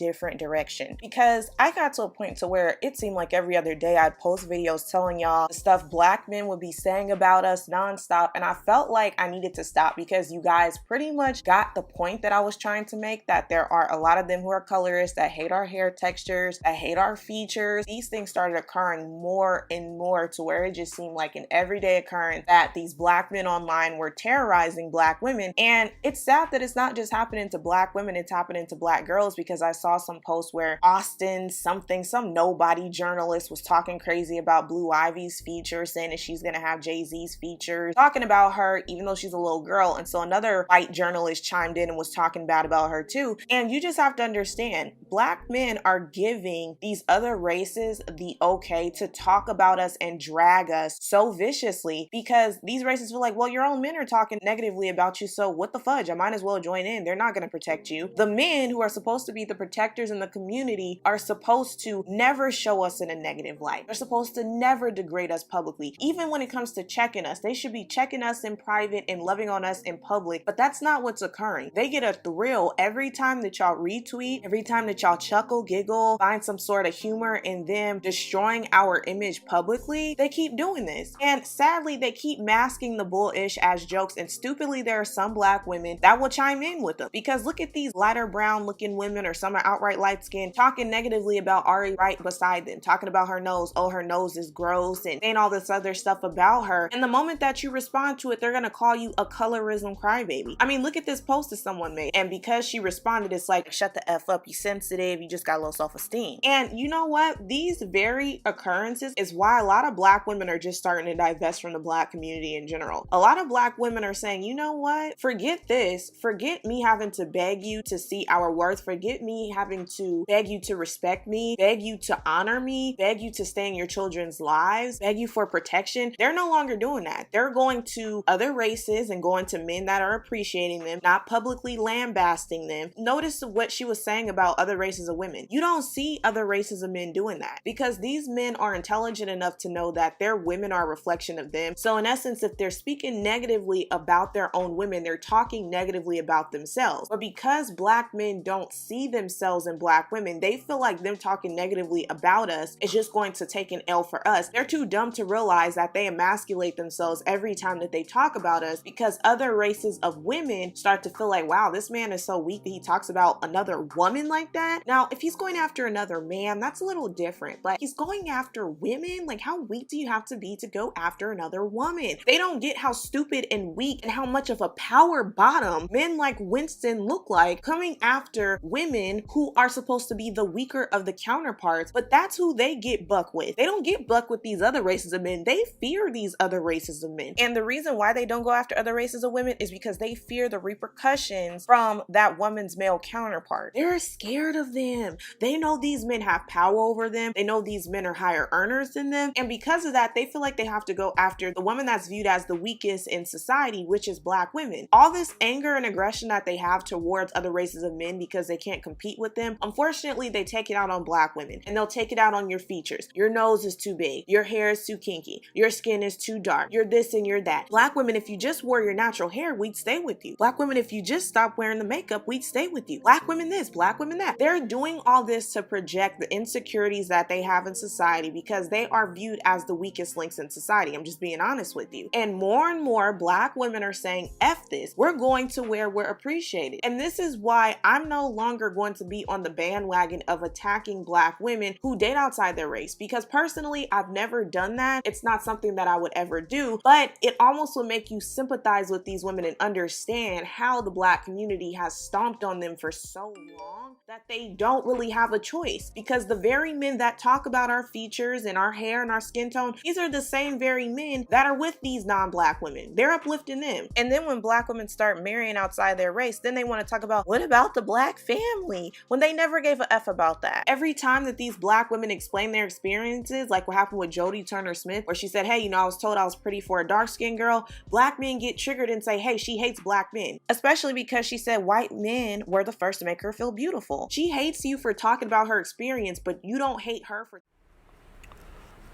different direction, because I got to a point to where it seemed like every other day I'd post videos telling y'all the stuff black men would be saying about us nonstop, and I felt like I needed to stop because you guys pretty much got the point that I was trying to make, that there are a lot of them who are colorists that hate our hair textures, that hate our features. These things started occurring more and more to where it just seemed like an everyday occurrence that these black men online were terrorizing black women. And it's sad that it's not just happening to black women, it's happening to black girls, because I saw some posts where Austin something, some nobody journalist was talking crazy about Blue Ivy's features, saying that she's gonna have Jay-Z's features, talking about her even though she's a little girl. And so another white journalist chimed in and was talking bad about her too. And you just have to understand, black men are giving these other races the okay to talk about us and drag us so viciously, because these races feel like, well, your own men are talking negatively about you, so what the fudge, I might as well join in. They're not going to protect you. The men who are supposed to be the protectors in the community are supposed to never show us in a negative light. They're supposed to never degrade us publicly. Even when it comes to checking us, they should be checking us in private and loving on us in public, but that's not what's occurring. They get a thrill every time that y'all retweet, every time that y'all chuckle, giggle, find some sort of humor in them destroying our image publicly. They keep doing this, and sadly they keep masking the bullish as jokes, and stupidly there are some black women that will chime in with them, because look at these lighter brown looking women, or some are outright light skinned, talking negatively about Ari right beside them, talking about her nose. Oh, her nose is gross, and saying all this other stuff about her. And the moment that you respond to it, they're gonna call you a colorism crybaby. I mean, look at this post that someone made, and because she responded, it's like, shut the F up, you sensitive, you just got low self-esteem. And you know what? These very occurrences is why a lot of black women are just starting to divest from the black community in general. A lot of black women are saying, you know what? Forget this. Forget me having to beg you to see our worth. Forget me having to beg you to respect me, beg you to honor me, beg you to stay in your children's lives, beg you for protection. They're no longer doing that. They're going to other races and going to men that are appreciating them, not publicly lambasting them. Notice what she was saying about other races of women. You don't see other races of men doing that, because these men are intelligent enough to know that their women are a reflection of them. So in essence, if they're speaking negatively about their own women, they're talking negatively about themselves. But because black men don't see themselves in black women, they feel like them talking negatively about us is just going to take an L for us. They're too dumb to realize that they emasculate themselves every time that they talk about us, because other races of women start to feel like, wow, this man is so weak that he talks about another woman like that. Now, if he's going after another man, that's a little different, but he's going after women. Like, how weak do you have to be to go after another woman? They don't get how stupid and weak and how much of a power bottom men like Winston look like, coming after women who are supposed to be the weaker of the counterparts. But that's who they get buck with. They don't get buck with these other races of men. They fear these other races of men. And the reason why they don't go after other races of women is because they fear the repercussions from that woman's male counterpart. They're scared of them. They know these men have power over them. They know these men are higher earners than them. And because of that, they feel like they have to go after the woman that's viewed as the weakest in society, which is black women. All this anger and aggression that they have towards other races of men because they can't compete with them, unfortunately, they take it out on black women, and they'll take it out on your features. Your nose is too big. Your hair is too kinky. Your skin is too dark. You're this and you're that. Black women, if you just wore your natural hair, we'd stay with you. Black women, if you just stopped wearing the makeup, we'd stay with you. Black women this, black women that. They're doing all this to project the insecurities that they have in society because they are viewed as the weakest links in society. I'm just being honest with you. And more black women are saying, F this. We're going to where we're appreciated. And this is why I'm no longer going to be on the bandwagon of attacking black women who date outside their race, because personally, I've never done that. It's not something that I would ever do, but it almost will make you sympathize with these women and understand how the black community has stomped on them for so long that they don't really have a choice, because the very men that talk about our features and our hair and our skin tone, these are the same very men that are with these non-black women. They're uplifting them. And then when black women start marrying outside their race, then they want to talk about, what about the black family? When they never gave a F about that. Every time that these black women explain their experiences, like what happened with Jodie Turner-Smith, where she said, hey, I was told I was pretty for a dark-skinned girl, black men get triggered and say, hey, she hates black men. Especially because she said white men were the first to make her feel beautiful. She hates you for talking about her experience, but you don't hate her for...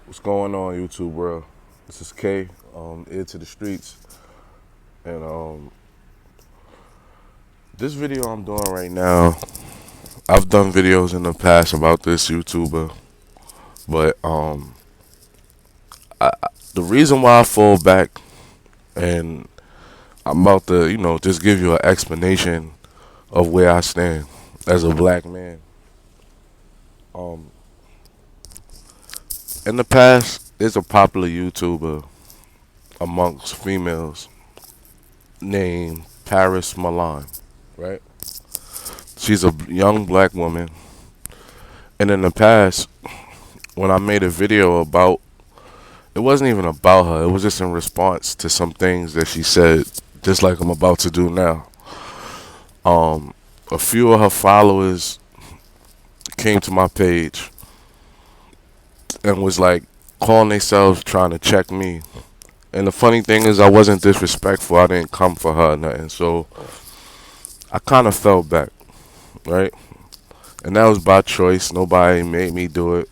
What's going on, YouTube world? This is K, Ear to the Streets. And this video I'm doing right now I've done videos in the past about this YouTuber, but the reason why I fall back, and I'm about to, just give you an explanation of where I stand as a black man. Um, in the past, there's a popular YouTuber amongst females named Paris Milan, right? She's a young black woman, and in the past, when I made a video about, it wasn't even about her. It was just in response to some things that she said, just like I'm about to do now. Um, a few of her followers came to my page and was like calling themselves trying to check me. And the funny thing is, I wasn't disrespectful. I didn't come for her or nothing. So I kind of fell back, right? And that was by choice. Nobody made me do it.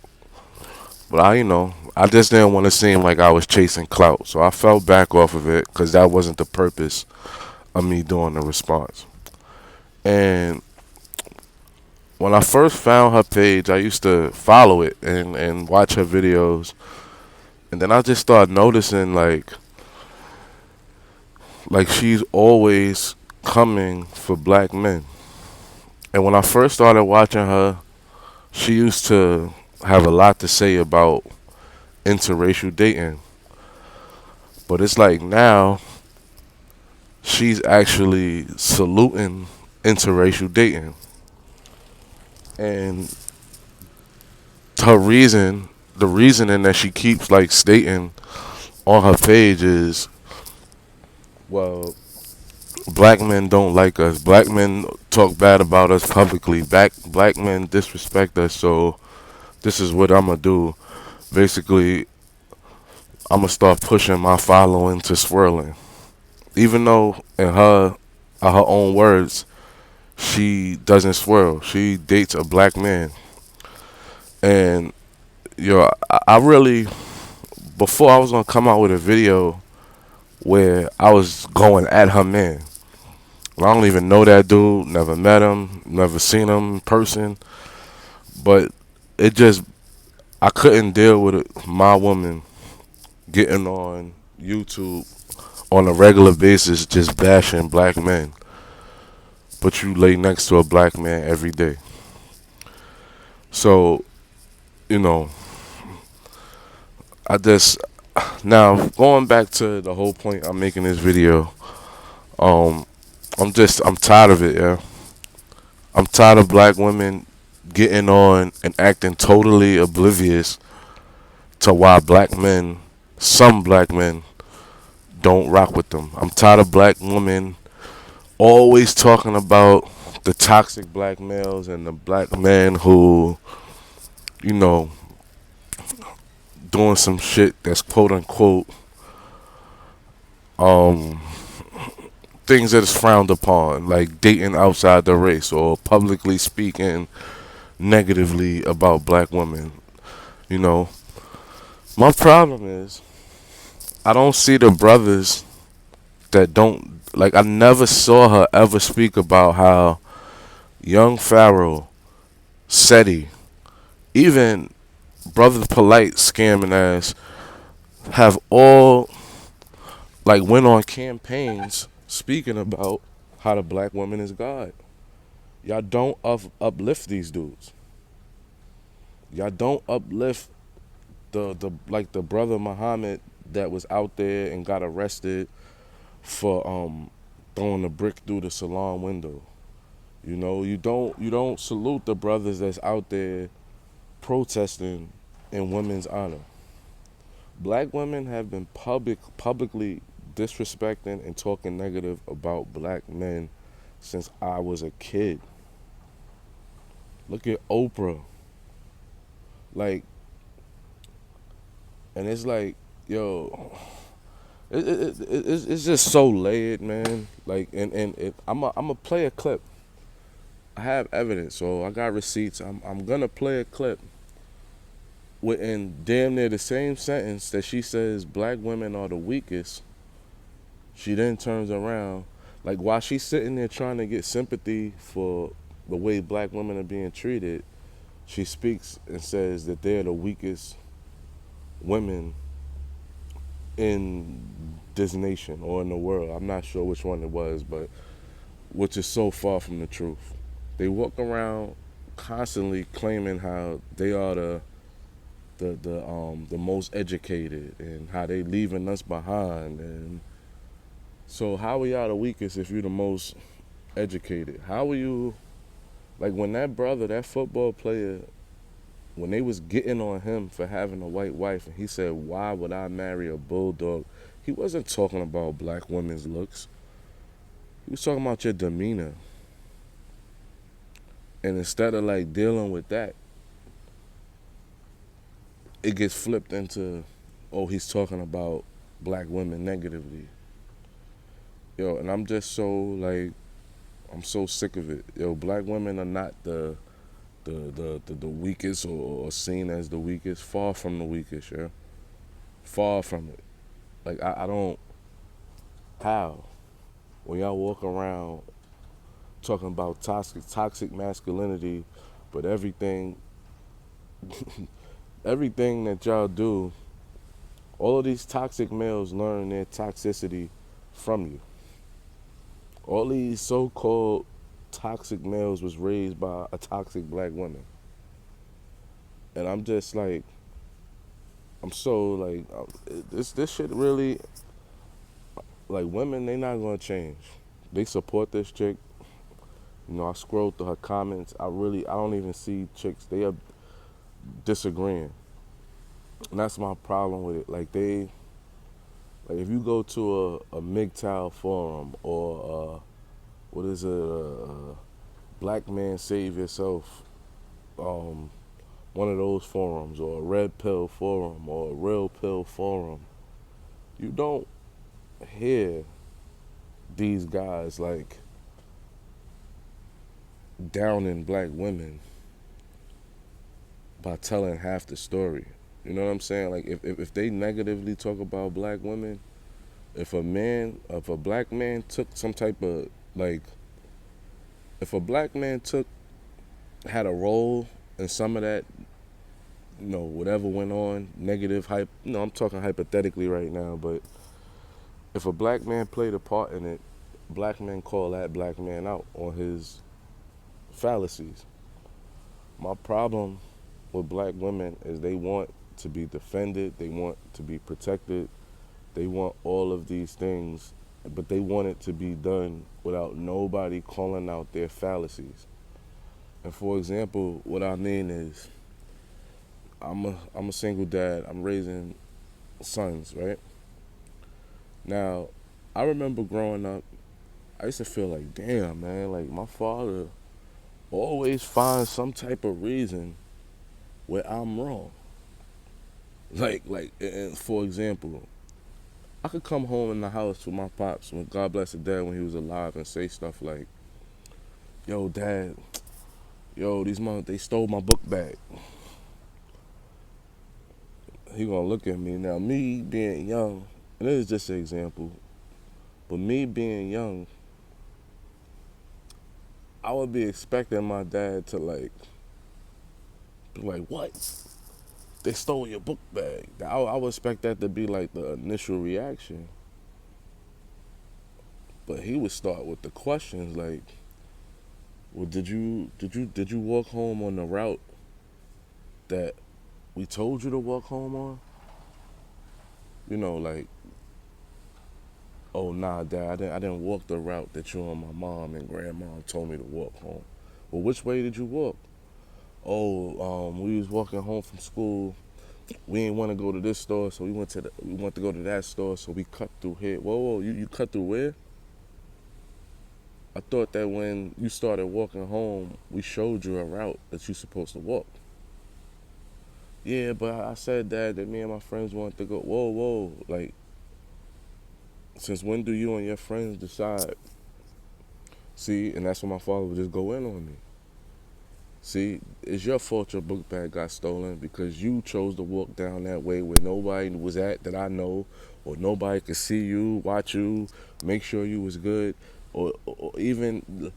But I just didn't want to seem like I was chasing clout. So I fell back off of it because that wasn't the purpose of me doing the response. And when I first found her page, I used to follow it and watch her videos. And then I just started noticing like she's always coming for black men. And when I first started watching her, she used to have a lot to say about interracial dating. But it's like now she's actually saluting interracial dating. And the reasoning that she keeps like stating on her page is, well, black men don't like us. Black men talk bad about us publicly. Black men disrespect us. So this is what I'm gonna do. Basically, I'm gonna start pushing my following to swirling. Even though her own words, she doesn't swirl. She dates a black man. And I really, before I was gonna come out with a video where I was going at her man. I don't even know that dude. Never met him. Never seen him in person. But it just, I couldn't deal with it, my woman getting on YouTube on a regular basis just bashing black men. But you lay next to a black man every day. So, you know, I just, now going back to the whole point I'm making this video, um, I'm tired of it, yeah. I'm tired of black women getting on and acting totally oblivious to why some black men, don't rock with them. I'm tired of black women always talking about the toxic black males and the black men who, you know, doing some shit that's quote unquote um things that is frowned upon, like dating outside the race or publicly speaking negatively about black women. You know, my problem is I don't see the brothers that don't like. I never saw her ever speak about how young Pharaoh, Seti, even Brother Polite scamming ass have all like went on campaigns speaking about how the black woman is God. Y'all don't uplift these dudes. Y'all don't uplift the like the brother Muhammad that was out there and got arrested for throwing a brick through the salon window. You don't salute the brothers that's out there protesting in women's honor. Black women have been publicly disrespecting and talking negative about black men since I was a kid. Look at Oprah. Like, and it's like, yo, it's just so layered, man. Like, and I'm a play a clip. I have evidence, so I got receipts. I'm gonna play a clip within damn near the same sentence that she says black women are the weakest. She then turns around, like while she's sitting there trying to get sympathy for the way black women are being treated, she speaks and says that they're the weakest women in this nation or in the world. I'm not sure which one it was, but which is so far from the truth. They walk around constantly claiming how they are the most educated and how they leaving us behind. And so how are y'all the weakest if you're the most educated? How are you, like, when that brother, that football player, when they was getting on him for having a white wife and he said, why would I marry a bulldog? He wasn't talking about black women's looks. He was talking about your demeanor. And instead of like dealing with that, it gets flipped into, oh, he's talking about black women negatively. Yo, and I'm just so like, I'm so sick of it. Yo, black women are not the weakest or seen as the weakest. Far from the weakest, yeah. Far from it. Like I don't, how? When y'all walk around talking about toxic masculinity, but everything that y'all do, all of these toxic males learn their toxicity from you. All these so-called toxic males was raised by a toxic black woman. And I'm just like, I'm so like, this shit really, like, women, they not gonna change. They support this chick. You know, I scroll through her comments. I don't even see chicks. They are disagreeing. And that's my problem with it. Like if you go to a MGTOW forum or what is it, Black Man Save Yourself, um, one of those forums, or a Red Pill forum or a Real Pill forum, you don't hear these guys like downing black women by telling half the story. You know what I'm saying? Like if they negatively talk about black women, if a black man took some type of like, if a black man had a role in some of that, you know, whatever went on, negative hype, you know, I'm talking hypothetically right now, but if a black man played a part in it, black men call that black man out on his fallacies. My problem with black women is they want to be defended, they want to be protected, they want all of these things, but they want it to be done without nobody calling out their fallacies. And for example, what I mean is, I'm a single dad. I'm raising sons, right? Now, I remember growing up, I used to feel like, damn, man, like my father always finds some type of reason where I'm wrong. And for example, I could come home in the house with my pops, when God bless his dad when he was alive, and say stuff like, "Yo, dad, yo, they stole my book bag." He gonna look at me now. Me being young, and this is just an example, but me being young, I would be expecting my dad to like, be like, "What? They stole your book bag?" I would expect that to be like the initial reaction. But he would start with the questions like, "Well, did you walk home on the route that we told you to walk home on?" You know, like, "Oh nah, dad, I didn't walk the route that you and my mom and grandma told me to walk home." "Well, which way did you walk?" "Oh, we was walking home from school. We didn't want to go to this store, so we went to go to that store, so we cut through here." Whoa, you cut through where? I thought that when you started walking home, we showed you a route that you're supposed to walk. "Yeah, but I said that me and my friends wanted to go." Whoa, like, since when do you and your friends decide? See, and that's when my father would just go in on me. See, it's your fault your book bag got stolen because you chose to walk down that way where nobody was at that I know, or nobody could see you, watch you, make sure you was good, or even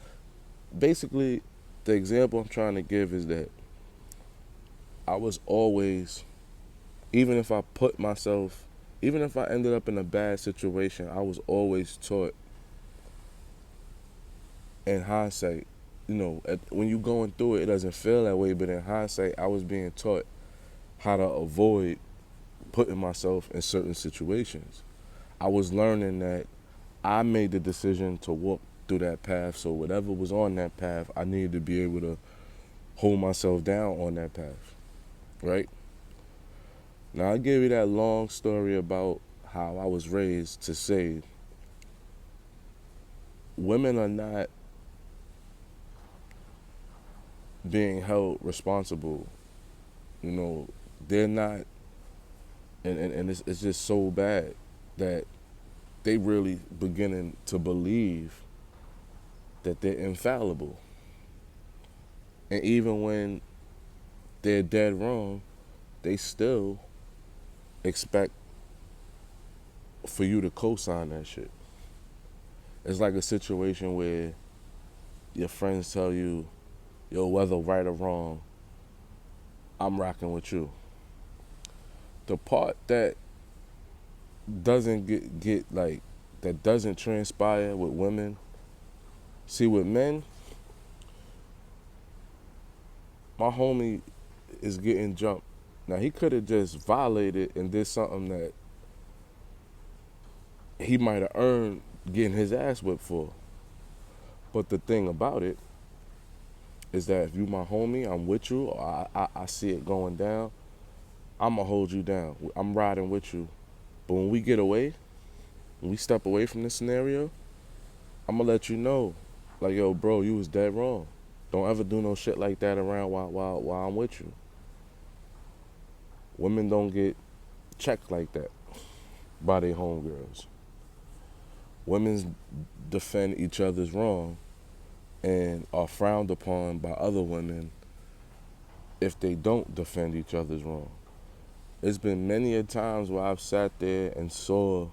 basically the example I'm trying to give is that I was always, even if I put myself, even if I ended up in a bad situation, I was always taught in hindsight, when you're going through it, it doesn't feel that way, but in hindsight, I was being taught how to avoid putting myself in certain situations. I was learning that I made the decision to walk through that path, so whatever was on that path, I needed to be able to hold myself down on that path, right? Now, I give you that long story about how I was raised to say women are not being held responsible. You know, they're not, and it's just so bad that they really beginning to believe that they're infallible. And even when they're dead wrong, they still expect for you to co-sign that shit. It's like a situation where your friends tell you, yo, whether right or wrong, I'm rocking with you. The part that doesn't get like, that doesn't transpire with women, see with men, my homie is getting jumped. Now he could have just violated and did something that he might have earned getting his ass whipped for. But the thing about it is that if you my homie, I'm with you, or I see it going down, I'ma hold you down. I'm riding with you. But when we get away, when we step away from this scenario, I'ma let you know, like, yo, bro, you was dead wrong. Don't ever do no shit like that around while I'm with you. Women don't get checked like that by their homegirls. Women defend each other's wrong and are frowned upon by other women if they don't defend each other's wrong. It's been many a times where I've sat there and saw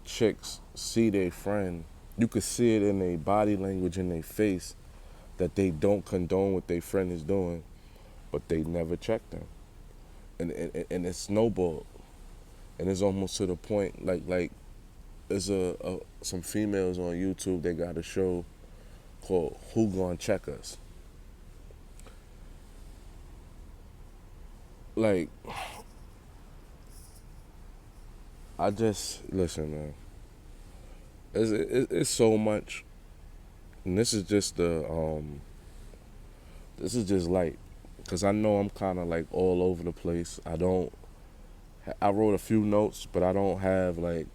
chicks see their friend. You could see it in their body language, in their face, that they don't condone what their friend is doing, but they never check them. And it snowballed. And it's almost to the point, like there's some females on YouTube, they got a show called Who Gonna Check Us? Like, I just, listen, man. It's so much, and this is just this is just light, cause I know I'm kind of like all over the place. I wrote a few notes, but I don't have like,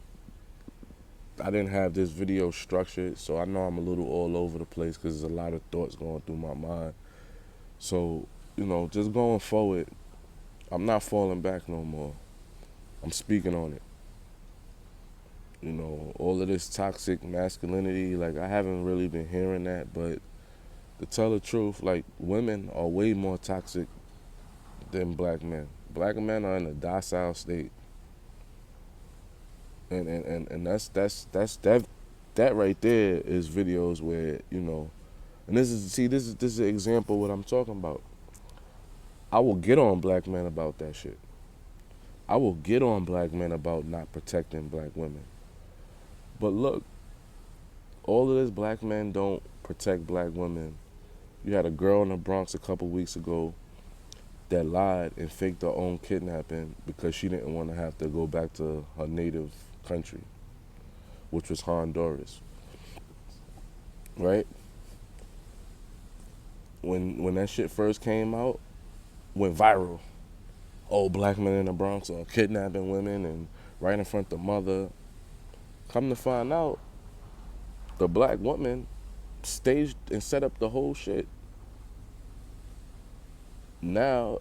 I didn't have this video structured, so I know I'm a little all over the place because there's a lot of thoughts going through my mind. So, just going forward, I'm not falling back no more. I'm speaking on it. All of this toxic masculinity, like, I haven't really been hearing that, but to tell the truth, like, women are way more toxic than black men. Black men are in a docile state. And that right there is videos where, and this is an example of what I'm talking about. I will get on black men about that shit. I will get on black men about not protecting black women. But look, all of this, black men don't protect black women. You had a girl in the Bronx a couple weeks ago that lied and faked her own kidnapping because she didn't want to have to go back to her native country, which was Honduras, right? When that shit first came out, went viral. Oh, black men in the Bronx are kidnapping women and right in front of the mother. Come to find out, the black woman staged and set up the whole shit. Now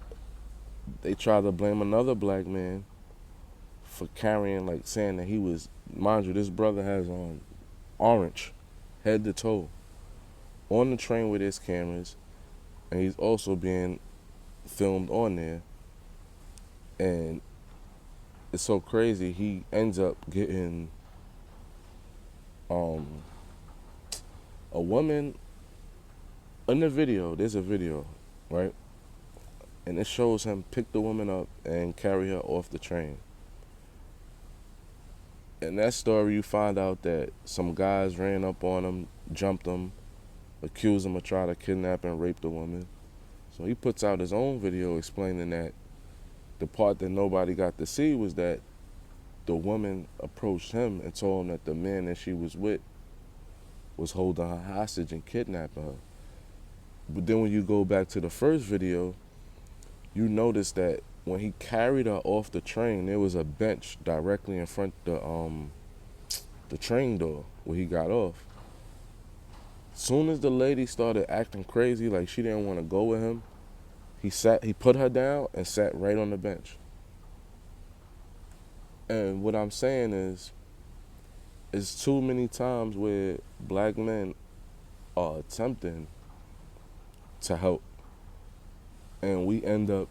they try to blame another black man for carrying, like, saying that he was, mind you, this brother has on orange, head to toe, on the train with his cameras, and he's also being filmed on there. And it's so crazy, he ends up getting a woman In the video, there's a video, right? And it shows him pick the woman up and carry her off the train. In that story, you find out that some guys ran up on him, jumped him, accused him of trying to kidnap and rape the woman. So he puts out his own video explaining that the part that nobody got to see was that the woman approached him and told him that the man that she was with was holding her hostage and kidnapping her. But then when you go back to the first video, you notice that when he carried her off the train, there was a bench directly in front of the train door where he got off. Soon as the lady started acting crazy, like she didn't want to go with him, he put her down and sat right on the bench. And what I'm saying is, it's too many times where black men are attempting to help, and we end up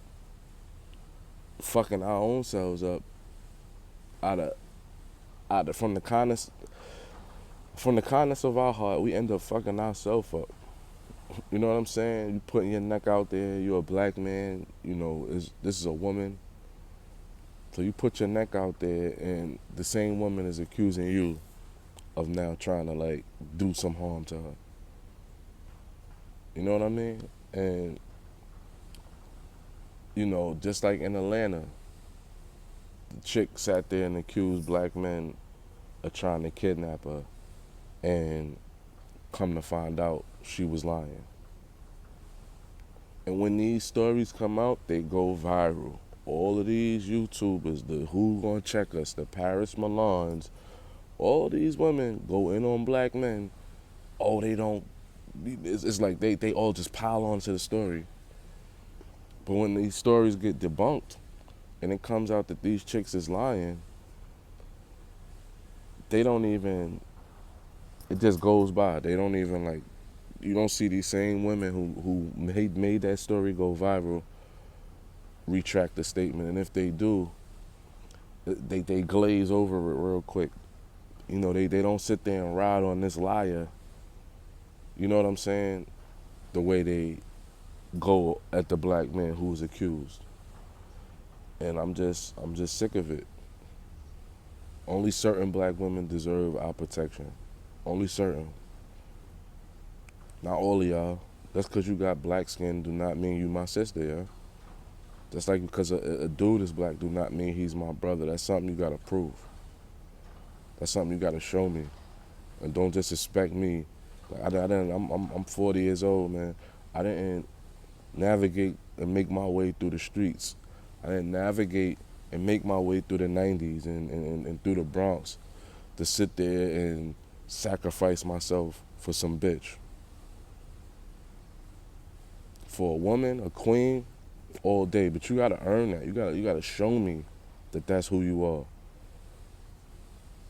fucking our own selves up out of from the kindness of our heart. We end up fucking ourselves up. You know what I'm saying? You putting your neck out there. You're a black man. You know, this is a woman. So you put your neck out there, and the same woman is accusing you of now trying to like do some harm to her. You know what I mean? And you know, just like in Atlanta, the chick sat there and accused black men of trying to kidnap her, and come to find out she was lying. And when these stories come out, they go viral. All of these YouTubers, the Who Gonna Check Us, the Paris Milans, all these women go in on black men. Oh, they don't. It's like they all just pile onto the story. But when these stories get debunked and it comes out that these chicks is lying, they don't even, it just goes by. They don't even like, you don't see these same women who made that story go viral retract the statement. And if they do, they glaze over it real quick. You know, they don't sit there and ride on this liar. You know what I'm saying? The way they go at the black man who's accused. And I'm just sick of it. Only certain black women deserve our protection. Only certain. Not all of y'all. That's because you got black skin do not mean you my sister, yeah? Just like because a dude is black do not mean he's my brother. That's something you gotta prove. That's something you gotta show me. And don't just expect me. Like I'm 40 years old, man. I didn't navigate and make my way through the streets. I didn't navigate and make my way through the 90s and through the Bronx to sit there and sacrifice myself for some bitch. For a woman, a queen, all day. But you gotta earn that. You gotta show me that that's who you are.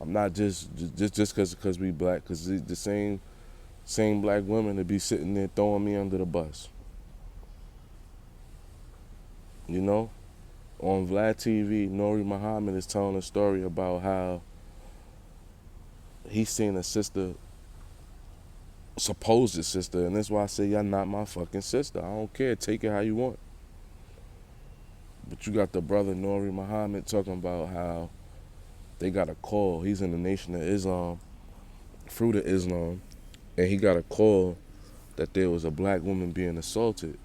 I'm not just because we black, because the same black women that be sitting there throwing me under the bus. You know? On Vlad TV, Nori Muhammad is telling a story about how he's seen a sister, supposed sister, and that's why I say y'all not my fucking sister. I don't care. Take it how you want. But you got the brother Nori Muhammad talking about how they got a call. He's in the Nation of Islam, Fruit of Islam, and he got a call that there was a black woman being assaulted.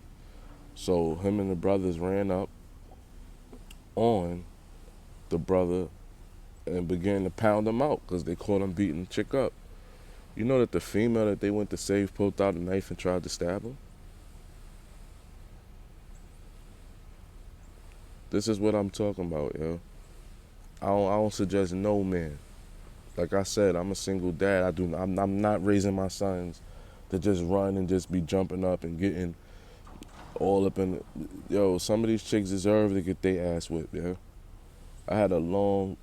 So him and the brothers ran up on the brother and began to pound him out because they caught him beating the chick up. You know that the female that they went to save pulled out a knife and tried to stab him? This is what I'm talking about, yo. I don't suggest no man. Like I said, I'm a single dad. I'm not raising my sons to just run and just be jumping up and getting all up in. Yo, some of these chicks deserve to get their ass whipped, yo. I had a long,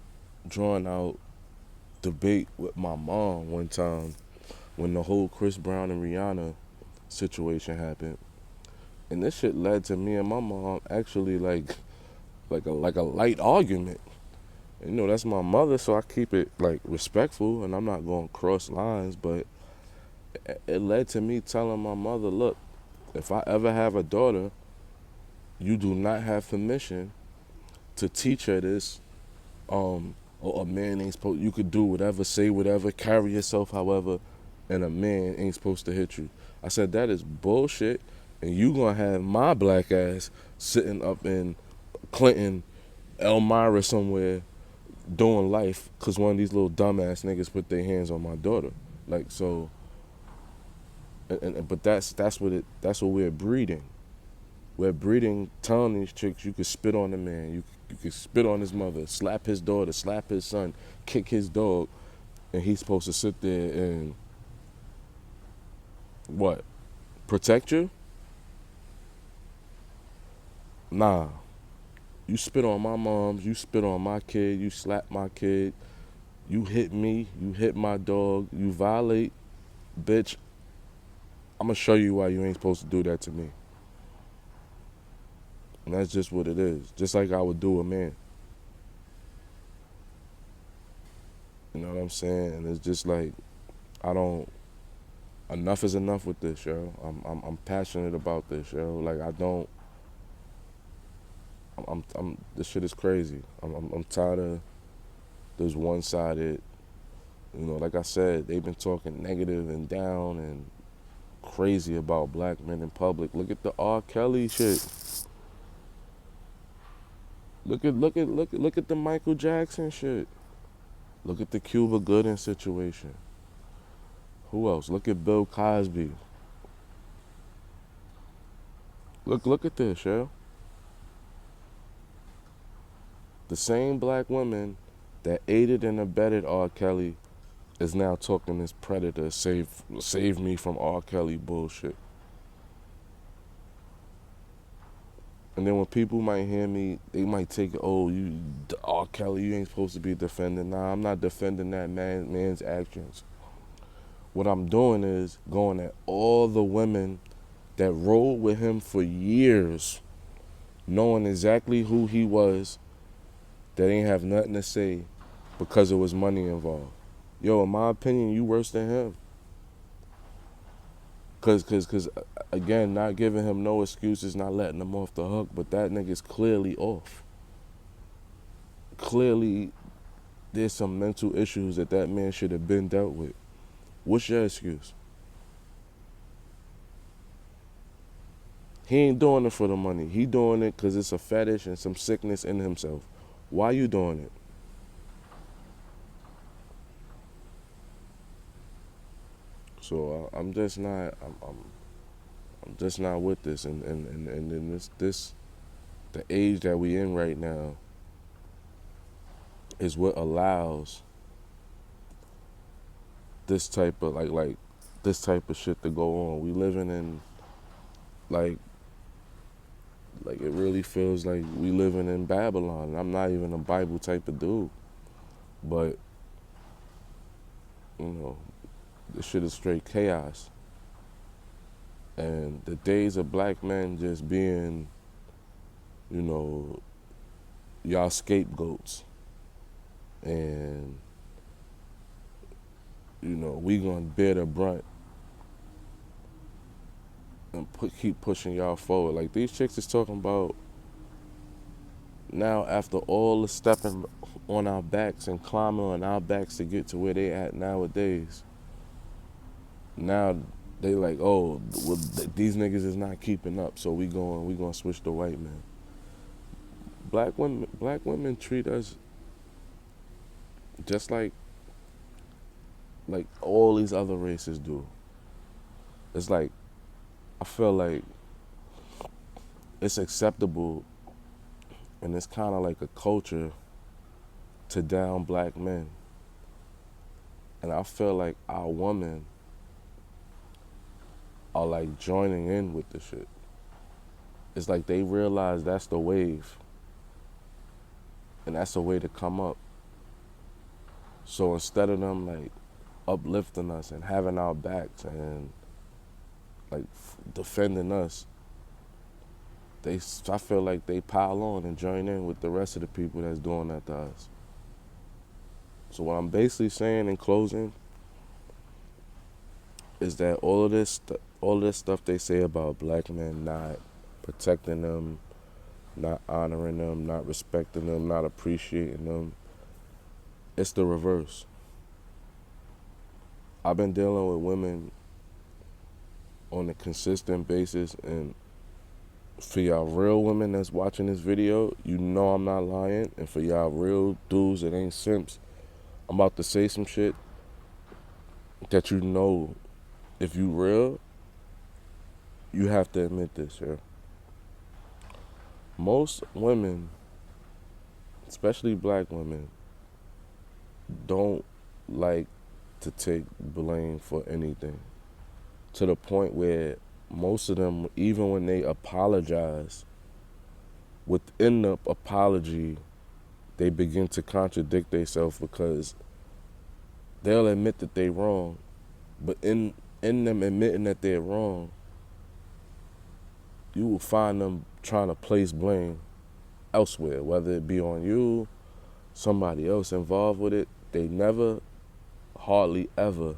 drawn out debate with my mom one time when the whole Chris Brown and Rihanna situation happened. And this shit led to me and my mom actually like a light argument. You know, that's my mother, so I keep it like respectful and I'm not going to cross lines, but it led to me telling my mother, look, If I ever have a daughter, you do not have permission to teach her this. Or a man ain't supposed. You could do whatever, say whatever, carry yourself however, and a man ain't supposed to hit you. I said that is bullshit, and you gonna have my black ass sitting up in Clinton, Elmira somewhere, doing life because one of these little dumbass niggas put their hands on my daughter. Like so, but that's what we're breeding. We're breeding, telling these chicks you could spit on a man, you could spit on his mother, slap his daughter, slap his son, kick his dog, and he's supposed to sit there and what? Protect you? Nah. You spit on my moms, you spit on my kid, you slap my kid, you hit me, you hit my dog, you violate, bitch. I'm gonna show you why you ain't supposed to do that to me. And that's just what it is. Just like I would do a man. You know what I'm saying? And it's just like I don't. Enough is enough with this, yo. I'm passionate about this, yo. Like I don't. This shit is crazy. I'm tired of this one-sided. You know, like I said, they've been talking negative and down and crazy about black men in public. Look at the R. Kelly shit. Look at the Michael Jackson shit. Look at the Cuba Gooding situation. Who else? Look at Bill Cosby. Look at this, yo. The same black woman that aided and abetted R. Kelly is now talking this predator, save me from R. Kelly bullshit. And then when people might hear me, they might take, oh, you R. Kelly, you ain't supposed to be defending. Nah, I'm not defending that man's actions. What I'm doing is going at all the women that rolled with him for years, knowing exactly who he was, that ain't have nothing to say because there was money involved. Yo, in my opinion, you worse than him. Cause again, not giving him no excuses, not letting him off the hook, but that nigga's clearly off. Clearly, there's some mental issues that man should have been dealt with. What's your excuse? He ain't doing it for the money. He doing it because it's a fetish and some sickness in himself. Why you doing it? So I'm just not. I'm just not with this. And in this the age that we in right now is what allows this type of like this type of shit to go on. We living in like it really feels like we living in Babylon. I'm not even a Bible type of dude, but you know, this shit is straight chaos. And the days of black men just being, you know, y'all scapegoats, and you know we gonna bear the brunt and keep pushing y'all forward. Like these chicks is talking about now after all the stepping on our backs and climbing on our backs to get to where they at nowadays. Now they like, oh, well, these niggas is not keeping up, so we gonna switch to white men. Black women treat us just like all these other races do. It's like I feel like it's acceptable and it's kind of like a culture to down black men. And I feel like our women are like joining in with the shit. It's like they realize that's the wave and that's a way to come up. So instead of them like uplifting us and having our backs and like defending us, I feel like they pile on and join in with the rest of the people that's doing that to us. So what I'm basically saying in closing is that all of this All this stuff they say about black men not protecting them, not honoring them, not respecting them, not appreciating them, it's the reverse. I've been dealing with women on a consistent basis, and for y'all real women that's watching this video, you know I'm not lying. And for y'all real dudes that ain't simps, I'm about to say some shit that you know, if you real, you have to admit this, yeah. Most women, especially black women, don't like to take blame for anything. To the point where most of them, even when they apologize, within the apology, they begin to contradict themselves because they'll admit that they're wrong, but in them admitting that they're wrong, you will find them trying to place blame elsewhere, whether it be on you, somebody else involved with it. They never, hardly ever,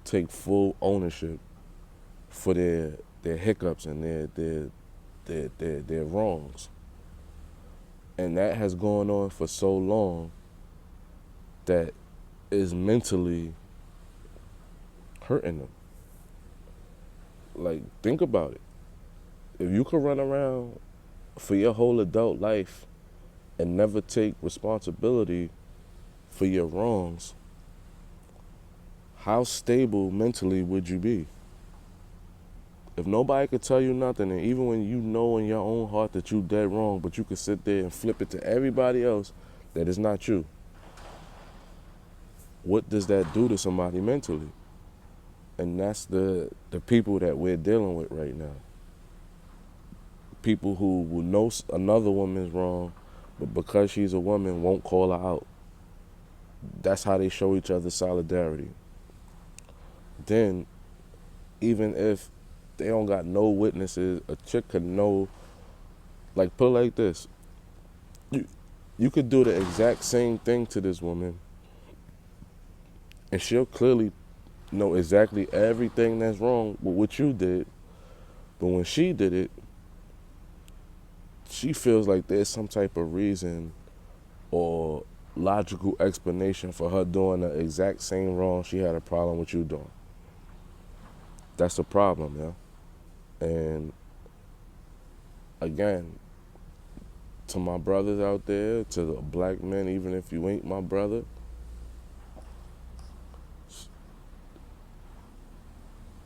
take full ownership for their hiccups and their wrongs. And that has gone on for so long that is mentally hurting them. Like, think about it. If you could run around for your whole adult life and never take responsibility for your wrongs, how stable mentally would you be? If nobody could tell you nothing, and even when you know in your own heart that you dead wrong, but you could sit there and flip it to everybody else that is not you, what does that do to somebody mentally? And that's the people that we're dealing with right now. People who will know another woman's wrong, but because she's a woman, won't call her out. That's how they show each other solidarity. Then, even if they don't got no witnesses, a chick could know, like, put it like this. You could do the exact same thing to this woman, and she'll clearly know exactly everything that's wrong with what you did. But when she did it, she feels like there's some type of reason or logical explanation for her doing the exact same wrong she had a problem with you doing. That's the problem, yeah. And again, to my brothers out there, to the black men, even if you ain't my brother,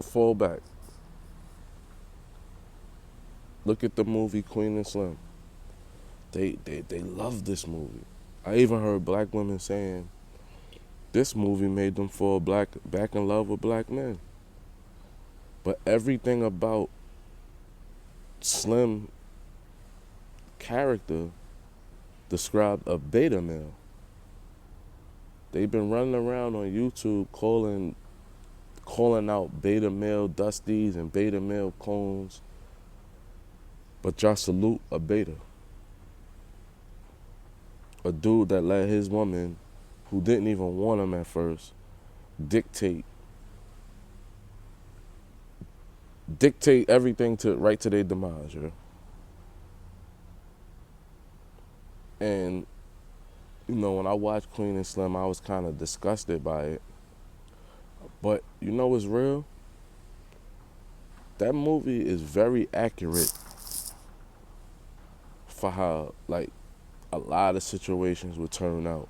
fall back. Look at the movie Queen and Slim. They love this movie. I even heard black women saying this movie made them fall back in love with black men. But everything about Slim character described a beta male. They've been running around on YouTube calling out beta male dusties and beta male clones, but y'all salute a beta. A dude that let his woman, who didn't even want him at first, dictate everything right to their demise, yeah. And you know, when I watched Queen and Slim, I was kind of disgusted by it. But you know what's real? That movie is very accurate for how, like, a lot of situations would turn out.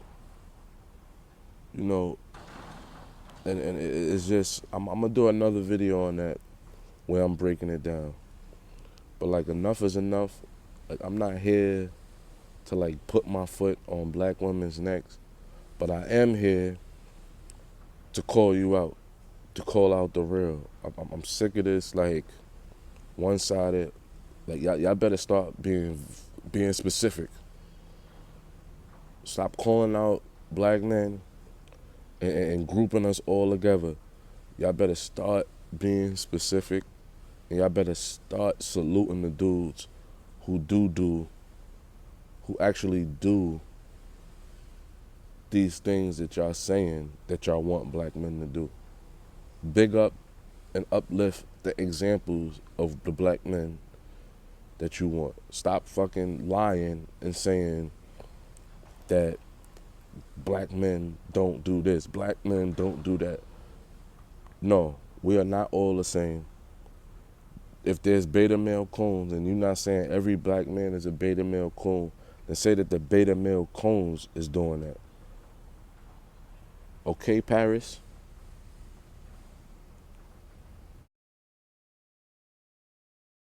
You know, and it's just, I'm gonna do another video on that where I'm breaking it down. But like, enough is enough. Like, I'm not here to like put my foot on black women's necks, but I am here to call you out, to call out the real. I'm sick of this like one-sided. Like, y'all better start being specific. Stop calling out black men and grouping us all together. Y'all better start being specific, and y'all better start saluting the dudes who actually do these things that y'all saying that y'all want black men to do. Big up and uplift the examples of the black men that you want. Stop fucking lying and saying that black men don't do this, black men don't do that. No, we are not all the same. If there's beta male clones, and you're not saying every black man is a beta male clone, then say that the beta male clones is doing that. Okay, Paris?